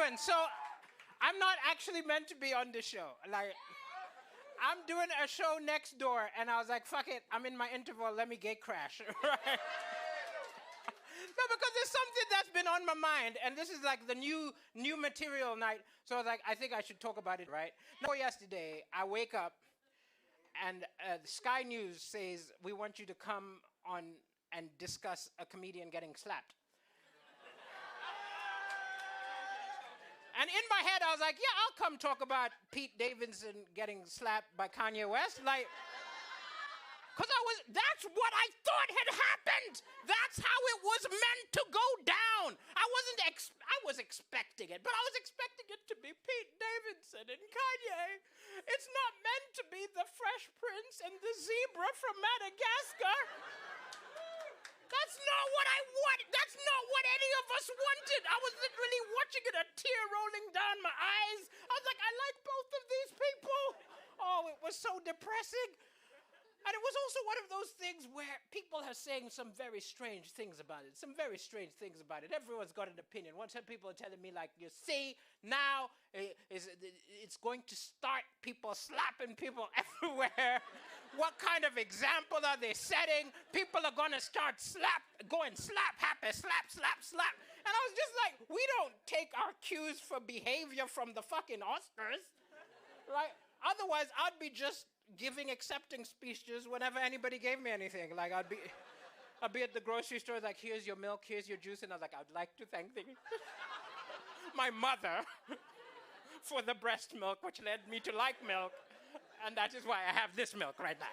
doing? So, I'm not actually meant to be on this show. Like, I'm doing a show next door, and I was like, fuck it, I'm in my interval, let me gate crash, right? No, because there's something that's been on my mind, and this is like the new material night, so I was like, I think I should talk about it, right? Now, yesterday, I wake up, and Sky News says, we want you to come on and discuss a comedian getting slapped. And in my head, I was like, yeah, I'll come talk about Pete Davidson getting slapped by Kanye West. Like, because that's what I thought had happened. That's how it was meant to go down. I was expecting it, but I was expecting it to be Pete Davidson and Kanye. It's not meant to be the Fresh Prince and the zebra from Madagascar. That's not what I wanted. That's not what any of us wanted. I was literally watching it, a tear rolling down my eyes. I was like, I like both of these people. Oh, it was so depressing. And it was also one of those things where people are saying some very strange things about it. Some very strange things about it. Everyone's got an opinion. One time people are telling me, like, you see, now it's going to start people slapping people everywhere. What kind of example are they setting? People are going to start going slap, happy, slap, slap, slap. And I was just like, we don't take our cues for behavior from the fucking Oscars. Like, otherwise, I'd be just giving accepting speeches whenever anybody gave me anything. Like, I'd be at the grocery store, like, here's your milk, here's your juice, and I was like, I'd like to thank my mother for the breast milk, which led me to like milk, and that is why I have this milk right now.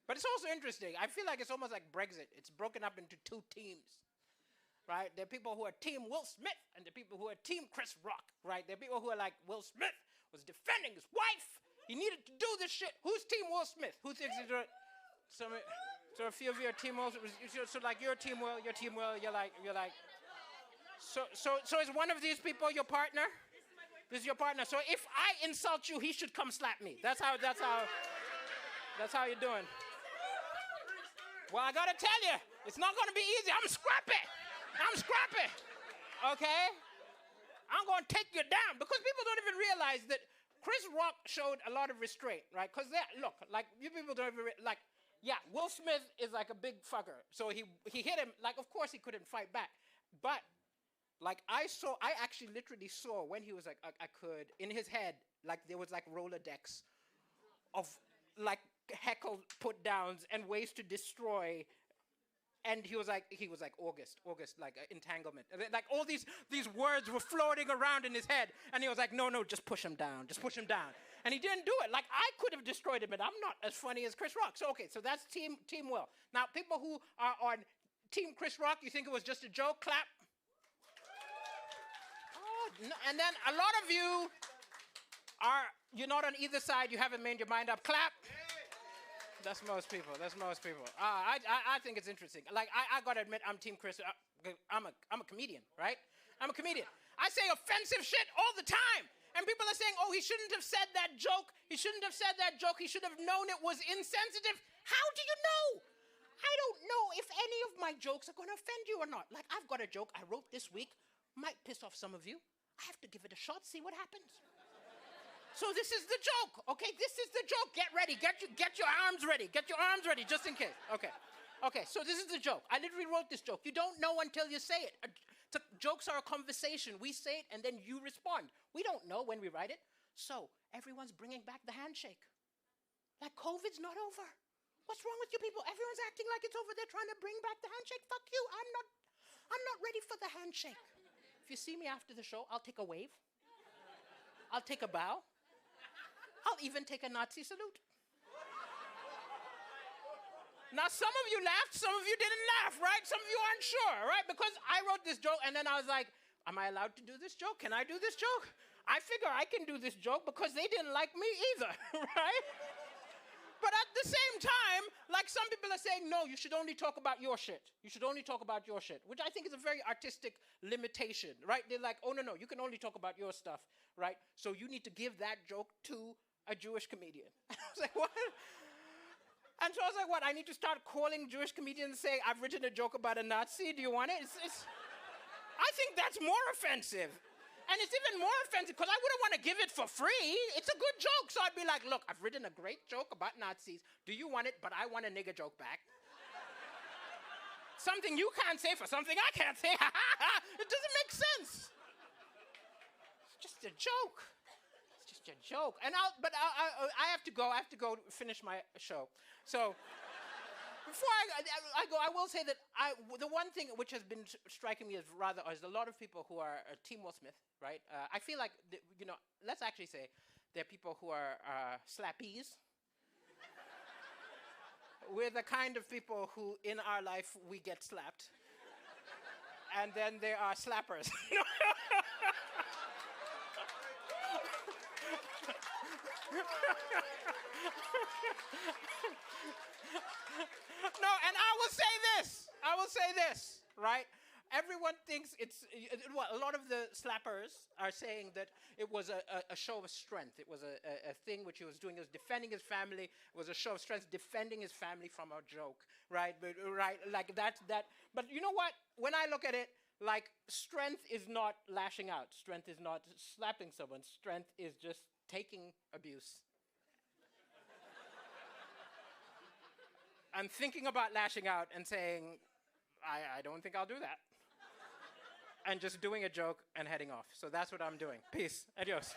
But it's also interesting. I feel like it's almost like Brexit. It's broken up into two teams. Right? There are people who are team Will Smith and there are people who are team Chris Rock, right? There are people who are like, Will Smith was defending his wife. He needed to do this shit. Who's team Will Smith? Who thinks he's right? So a few of you are team Will Smith. So like, you're team Will, you're like. So is one of these people your partner? This is your partner. So if I insult you, he should come slap me. That's how you're doing. Well, I gotta tell you, it's not gonna be easy. I'm scrappy. Okay? I'm going to take you down. Because people don't even realize that Chris Rock showed a lot of restraint, right? Because, look, like, you people don't even, like, yeah, Will Smith is like a big fucker. So he hit him, like, of course he couldn't fight back. But, like, I actually literally saw when he was like, I could, in his head, like, there was, like, Rolodex of, like, heckle put-downs and ways to destroy. And he was like August, like entanglement. Like all these words were floating around in his head. And he was like, no, just push him down. And he didn't do it. Like, I could have destroyed him, and I'm not as funny as Chris Rock. So, okay, so that's Team Will. Now, people who are on Team Chris Rock, you think it was just a joke? Clap. Oh, no. And then a lot of you you're not on either side. You haven't made your mind up. Clap. That's most people. I think it's interesting. Like, I gotta admit, I'm Team Chris. I'm a comedian, right? I'm a comedian. I say offensive shit all the time. And people are saying, oh, he shouldn't have said that joke. He should have known it was insensitive. How do you know? I don't know if any of my jokes are going to offend you or not. Like, I've got a joke I wrote this week. Might piss off some of you. I have to give it a shot, see what happens. So this is the joke, okay? This is the joke. Get ready. Get your arms ready. Get your arms ready, just in case. Okay, so this is the joke. I literally wrote this joke. You don't know until you say it. Jokes are a conversation. We say it, and then you respond. We don't know when we write it. So everyone's bringing back the handshake. Like, COVID's not over. What's wrong with you people? Everyone's acting like it's over. They're trying to bring back the handshake. Fuck you. I'm not ready for the handshake. If you see me after the show, I'll take a wave. I'll take a bow. I'll even take a Nazi salute. Now, some of you laughed, some of you didn't laugh, right? Some of you aren't sure, right? Because I wrote this joke, and then I was like, am I allowed to do this joke? Can I do this joke? I figure I can do this joke because they didn't like me either, right? But at the same time, like, some people are saying, no, you should only talk about your shit. You should only talk about your shit, which I think is a very artistic limitation, right? They're like, oh, no, you can only talk about your stuff, right? So you need to give that joke to a Jewish comedian. I was like, what? And so I was like, what, I need to start calling Jewish comedians and saying, I've written a joke about a Nazi, do you want it? I think that's more offensive. And it's even more offensive because I wouldn't want to give it for free. It's a good joke. So I'd be like, look, I've written a great joke about Nazis. Do you want it? But I want a nigger joke back. Something you can't say for something I can't say. It doesn't make sense. It's just a joke. It's just a joke. And I have to go. I have to go finish my show. So before I go, I will say that the one thing which has been striking me as rather is a lot of people who are Team Will Smith, right? I feel like, let's actually say there are people who are slappies. We're the kind of people who, in our life, we get slapped. And then there are slappers. No, and I will say this, right? Everyone thinks a lot of the slappers are saying that it was a show of strength. It was a thing which he was doing. He was defending his family. It was a show of strength, defending his family from a joke, right? Right, like that. But you know what? When I look at it, like, strength is not lashing out. Strength is not slapping someone. Strength is just taking abuse. I'm thinking about lashing out and saying, I don't think I'll do that. And just doing a joke and heading off. So that's what I'm doing. Peace. Adios.